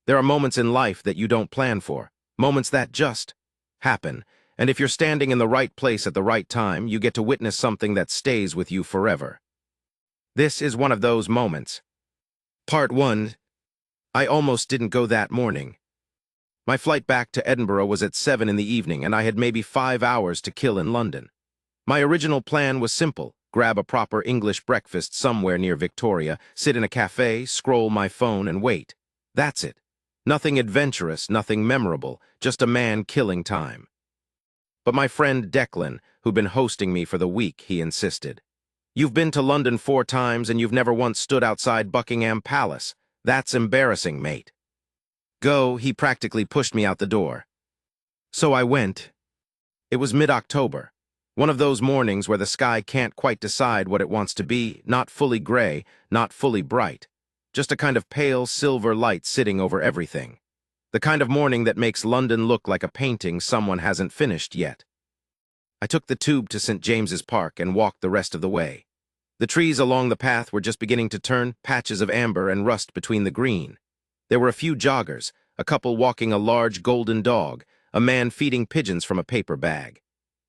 There are moments in life that you don't plan for, moments that just happen, and if you're standing in the right place at the right time, you get to witness something that stays with you forever. This is one of those moments. Part 1. I almost didn't go that morning. My flight back to Edinburgh was at 7 in the evening, and I had maybe 5 hours to kill in London. My original plan was simple: grab a proper English breakfast somewhere near Victoria, sit in a cafe, scroll my phone, and wait. That's it. Nothing adventurous, nothing memorable, just a man killing time. But my friend Declan, who'd been hosting me for the week, he insisted. "You've been to London 4 times and you've never once stood outside Buckingham Palace. That's embarrassing, mate. Go," he practically pushed me out the door. So I went. It was mid-October. One of those mornings where the sky can't quite decide what it wants to be, not fully gray, not fully bright. Just a kind of pale silver light sitting over everything. The kind of morning that makes London look like a painting someone hasn't finished yet. I took the tube to St. James's Park and walked the rest of the way. The trees along the path were just beginning to turn patches of amber and rust between the green. There were a few joggers, a couple walking a large golden dog, a man feeding pigeons from a paper bag.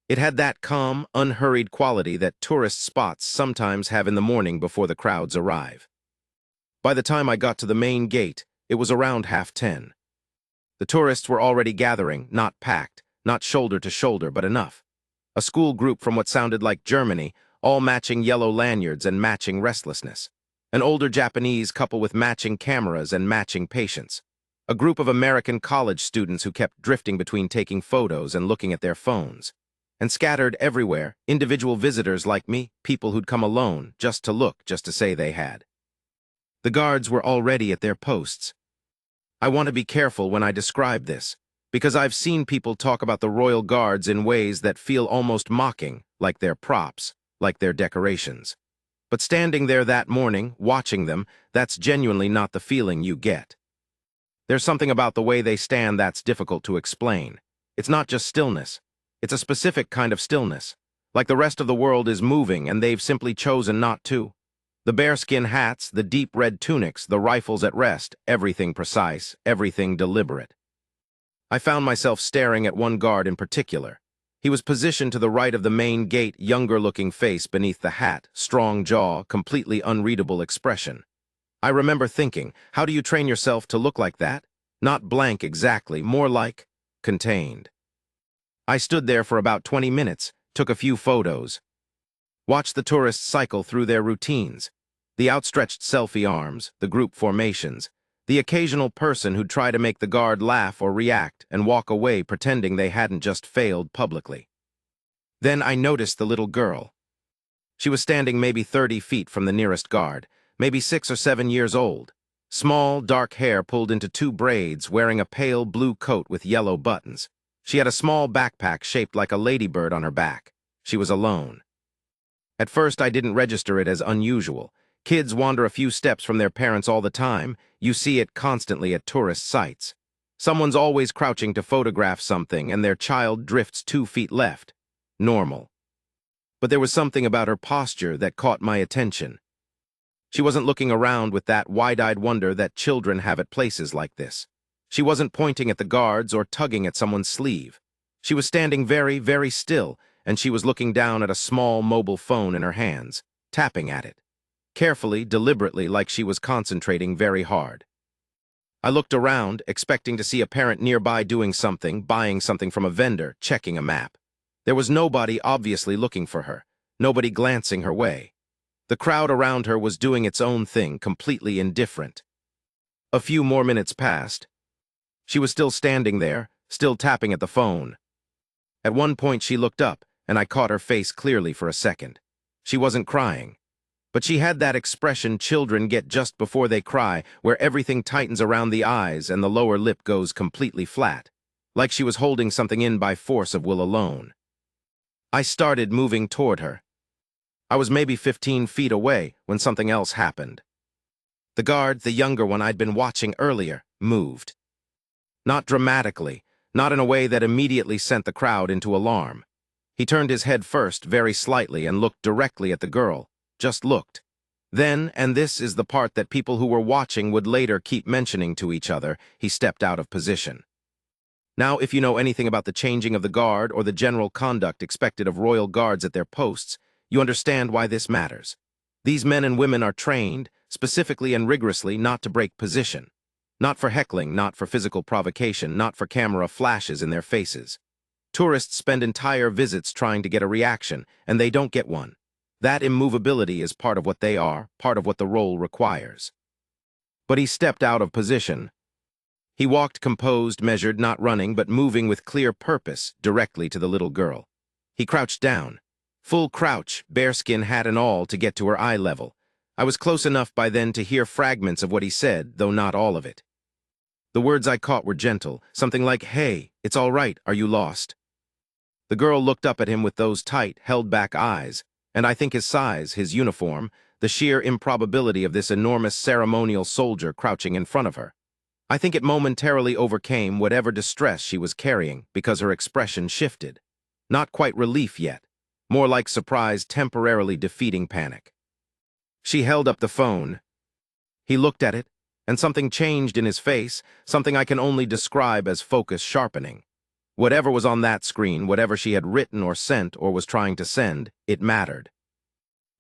It had that calm, unhurried quality that tourist spots sometimes have in the morning before the crowds arrive. By the time I got to the main gate, it was around 10:30. The tourists were already gathering, not packed, not shoulder to shoulder, but enough. A school group from what sounded like Germany, all matching yellow lanyards and matching restlessness. An older Japanese couple with matching cameras and matching patience. A group of American college students who kept drifting between taking photos and looking at their phones. And scattered everywhere, individual visitors like me, people who'd come alone, just to look, just to say they had. The guards were already at their posts. I want to be careful when I describe this, because I've seen people talk about the Royal Guards in ways that feel almost mocking, like they're props, like they're decorations. But standing there that morning, watching them, that's genuinely not the feeling you get. There's something about the way they stand that's difficult to explain. It's not just stillness. It's a specific kind of stillness, like the rest of the world is moving and they've simply chosen not to. The bearskin hats, the deep red tunics, the rifles at rest, everything precise, everything deliberate. I found myself staring at one guard in particular. He was positioned to the right of the main gate, younger-looking face beneath the hat, strong jaw, completely unreadable expression. I remember thinking, how do you train yourself to look like that? Not blank exactly, more like contained. I stood there for about 20 minutes, took a few photos. Watched the tourists cycle through their routines. The outstretched selfie arms, the group formations, the occasional person who'd try to make the guard laugh or react and walk away pretending they hadn't just failed publicly. Then I noticed the little girl. She was standing maybe 30 feet from the nearest guard, maybe 6 or 7 years old. Small, dark hair pulled into 2 braids, wearing a pale blue coat with yellow buttons. She had a small backpack shaped like a ladybird on her back. She was alone. At first, I didn't register it as unusual. Kids wander a few steps from their parents all the time. You see it constantly at tourist sites. Someone's always crouching to photograph something, and their child drifts 2 feet left. Normal. But there was something about her posture that caught my attention. She wasn't looking around with that wide-eyed wonder that children have at places like this. She wasn't pointing at the guards or tugging at someone's sleeve. She was standing very, very still, and she was looking down at a small mobile phone in her hands, tapping at it. Carefully, deliberately, like she was concentrating very hard. I looked around, expecting to see a parent nearby doing something, buying something from a vendor, checking a map. There was nobody obviously looking for her, nobody glancing her way. The crowd around her was doing its own thing, completely indifferent. A few more minutes passed. She was still standing there, still tapping at the phone. At one point she looked up, and I caught her face clearly for a second. She wasn't crying. But she had that expression children get just before they cry, where everything tightens around the eyes and the lower lip goes completely flat, like she was holding something in by force of will alone. I started moving toward her. I was maybe 15 feet away when something else happened. The guard, the younger one I'd been watching earlier, moved. Not dramatically, not in a way that immediately sent the crowd into alarm. He turned his head first, very slightly, and looked directly at the girl. Just looked. Then, and this is the part that people who were watching would later keep mentioning to each other, he stepped out of position. Now, if you know anything about the changing of the guard or the general conduct expected of royal guards at their posts, you understand why this matters. These men and women are trained, specifically and rigorously, not to break position. Not for heckling, not for physical provocation, not for camera flashes in their faces. Tourists spend entire visits trying to get a reaction, and they don't get one. That immovability is part of what they are, part of what the role requires. But he stepped out of position. He walked composed, measured, not running, but moving with clear purpose, directly to the little girl. He crouched down. Full crouch, bearskin hat and all, to get to her eye level. I was close enough by then to hear fragments of what he said, though not all of it. The words I caught were gentle, something like, "Hey, it's all right, are you lost?" The girl looked up at him with those tight, held-back eyes, and I think his size, his uniform, the sheer improbability of this enormous ceremonial soldier crouching in front of her. I think it momentarily overcame whatever distress she was carrying because her expression shifted. Not quite relief yet, more like surprise temporarily defeating panic. She held up the phone. He looked at it, and something changed in his face, something I can only describe as focus sharpening. Whatever was on that screen, whatever she had written or sent or was trying to send, it mattered.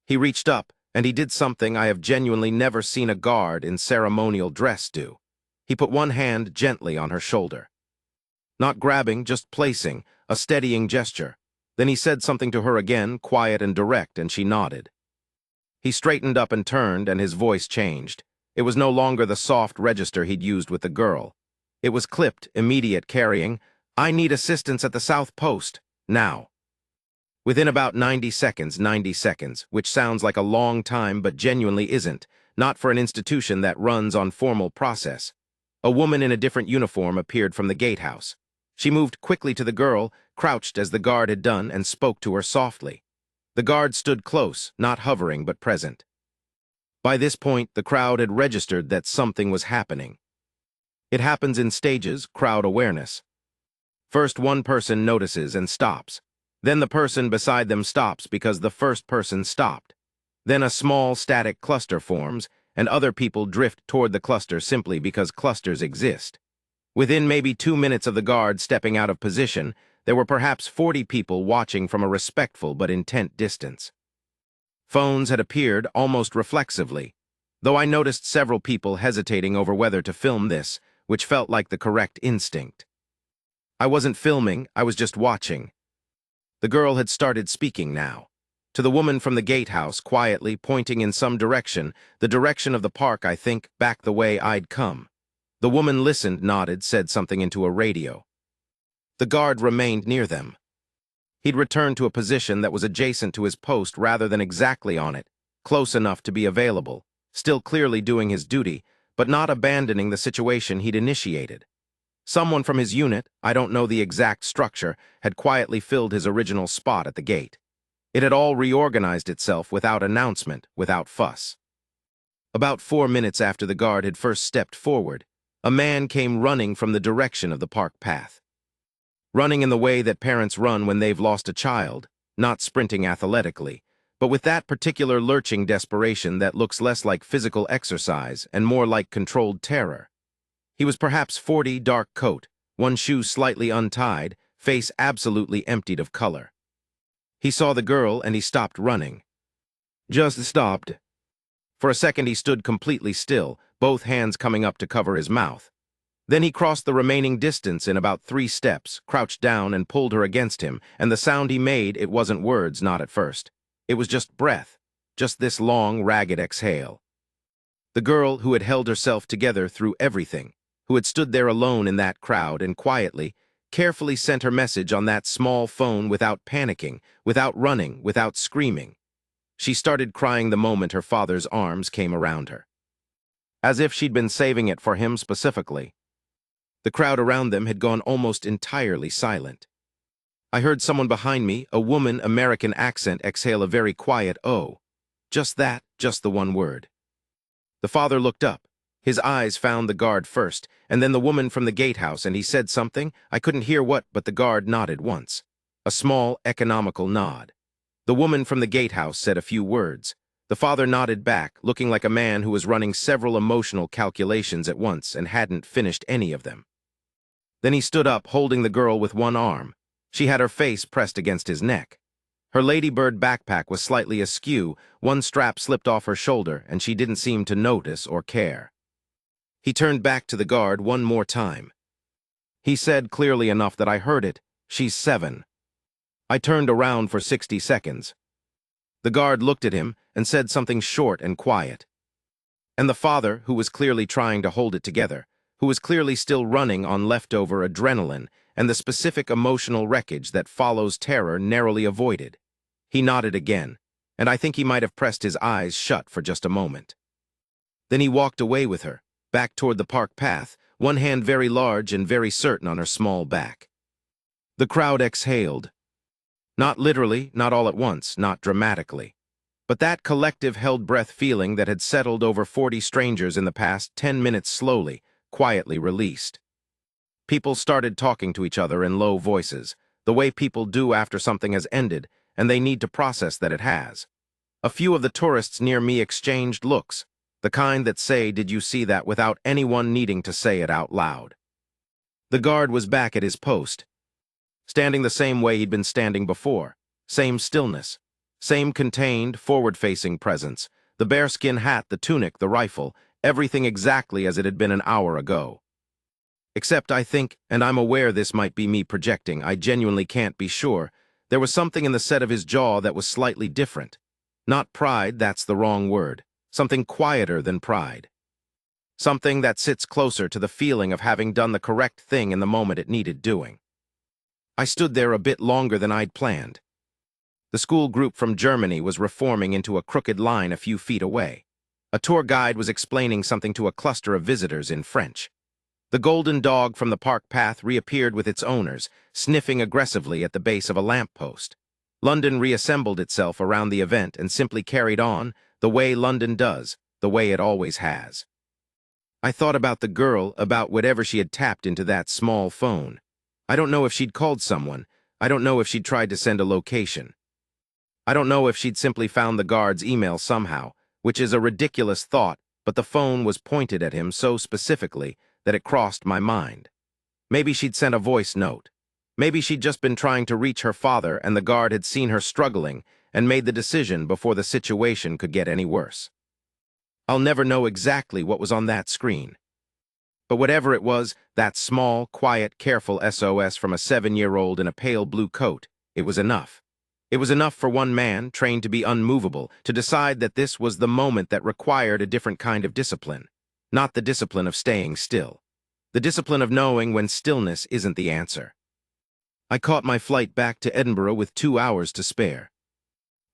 He reached up, and he did something I have genuinely never seen a guard in ceremonial dress do. He put one hand gently on her shoulder. Not grabbing, just placing, a steadying gesture. Then he said something to her again, quiet and direct, and she nodded. He straightened up and turned, and his voice changed. It was no longer the soft register he'd used with the girl. It was clipped, immediate, carrying, "I need assistance at the South Post, now." Within about 90 seconds, which sounds like a long time but genuinely isn't, not for an institution that runs on formal process. A woman in a different uniform appeared from the gatehouse. She moved quickly to the girl, crouched as the guard had done, and spoke to her softly. The guard stood close, not hovering but present. By this point, the crowd had registered that something was happening. It happens in stages, crowd awareness. First, one person notices and stops. Then the person beside them stops because the first person stopped. Then a small, static cluster forms, and other people drift toward the cluster simply because clusters exist. Within maybe 2 minutes of the guard stepping out of position, there were perhaps 40 people watching from a respectful but intent distance. Phones had appeared almost reflexively, though I noticed several people hesitating over whether to film this, which felt like the correct instinct. I wasn't filming, I was just watching. The girl had started speaking now. To the woman from the gatehouse, quietly pointing in some direction, the direction of the park, I think, back the way I'd come. The woman listened, nodded, said something into a radio. The guard remained near them. He'd returned to a position that was adjacent to his post rather than exactly on it, close enough to be available, still clearly doing his duty, but not abandoning the situation he'd initiated. Someone from his unit, I don't know the exact structure, had quietly filled his original spot at the gate. It had all reorganized itself without announcement, without fuss. About 4 minutes after the guard had first stepped forward, a man came running from the direction of the park path. Running in the way that parents run when they've lost a child, not sprinting athletically, but with that particular lurching desperation that looks less like physical exercise and more like controlled terror. He was perhaps 40, dark coat, one shoe slightly untied, face absolutely emptied of color. He saw the girl and he stopped running. Just stopped. For a second he stood completely still, both hands coming up to cover his mouth. Then he crossed the remaining distance in about 3 steps, crouched down and pulled her against him, and the sound he made, it wasn't words, not at first. It was just breath, just this long, ragged exhale. The girl who had held herself together through everything, who had stood there alone in that crowd and quietly, carefully sent her message on that small phone without panicking, without running, without screaming. She started crying the moment her father's arms came around her. As if she'd been saving it for him specifically. The crowd around them had gone almost entirely silent. I heard someone behind me, a woman, American accent, exhale a very quiet "oh." Just that, just the one word. The father looked up. His eyes found the guard first, and then the woman from the gatehouse, and he said something. I couldn't hear what, but the guard nodded once. A small, economical nod. The woman from the gatehouse said a few words. The father nodded back, looking like a man who was running several emotional calculations at once and hadn't finished any of them. Then he stood up, holding the girl with one arm. She had her face pressed against his neck. Her ladybird backpack was slightly askew, one strap slipped off her shoulder, and she didn't seem to notice or care. He turned back to the guard one more time. He said clearly enough that I heard it, "She's 7." I turned around for 60 seconds. The guard looked at him and said something short and quiet. And the father, who was clearly trying to hold it together, who was clearly still running on leftover adrenaline and the specific emotional wreckage that follows terror, narrowly avoided. He nodded again, and I think he might have pressed his eyes shut for just a moment. Then he walked away with her, back toward the park path, one hand very large and very certain on her small back. The crowd exhaled. Not literally, not all at once, not dramatically. But that collective held-breath feeling that had settled over 40 strangers in the past 10 minutes slowly, quietly released. People started talking to each other in low voices, the way people do after something has ended, and they need to process that it has. A few of the tourists near me exchanged looks, the kind that say, "Did you see that?" without anyone needing to say it out loud. The guard was back at his post, standing the same way he'd been standing before, same stillness, same contained, forward-facing presence, the bearskin hat, the tunic, the rifle, everything exactly as it had been an hour ago. Except I think, and I'm aware this might be me projecting, I genuinely can't be sure, there was something in the set of his jaw that was slightly different. Not pride, that's the wrong word. Something quieter than pride. Something that sits closer to the feeling of having done the correct thing in the moment it needed doing. I stood there a bit longer than I'd planned. The school group from Germany was reforming into a crooked line a few feet away. A tour guide was explaining something to a cluster of visitors in French. The golden dog from the park path reappeared with its owners, sniffing aggressively at the base of a lamppost. London reassembled itself around the event and simply carried on, the way London does, the way it always has. I thought about the girl, about whatever she had tapped into that small phone. I don't know if she'd called someone. I don't know if she'd tried to send a location. I don't know if she'd simply found the guard's email somehow, which is a ridiculous thought, but the phone was pointed at him so specifically that it crossed my mind. Maybe she'd sent a voice note. Maybe she'd just been trying to reach her father and the guard had seen her struggling and made the decision before the situation could get any worse. I'll never know exactly what was on that screen. But whatever it was, that small, quiet, careful SOS from a 7-year-old in a pale blue coat, it was enough. It was enough for one man, trained to be unmovable, to decide that this was the moment that required a different kind of discipline. Not the discipline of staying still. The discipline of knowing when stillness isn't the answer. I caught my flight back to Edinburgh with 2 hours to spare.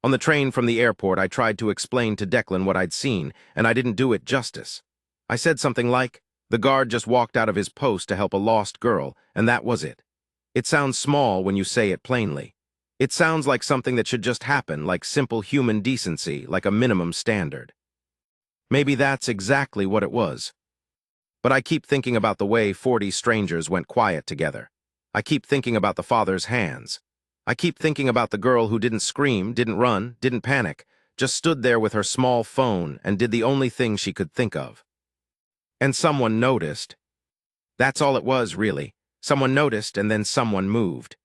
On the train from the airport, I tried to explain to Declan what I'd seen, and I didn't do it justice. I said something like, the guard just walked out of his post to help a lost girl, and that was it. It sounds small when you say it plainly. It sounds like something that should just happen, like simple human decency, like a minimum standard. Maybe that's exactly what it was. But I keep thinking about the way 40 strangers went quiet together. I keep thinking about the father's hands. I keep thinking about the girl who didn't scream, didn't run, didn't panic, just stood there with her small phone and did the only thing she could think of. And someone noticed. That's all it was, really. Someone noticed and then someone moved.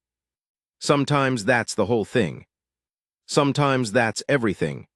Sometimes that's the whole thing. Sometimes that's everything.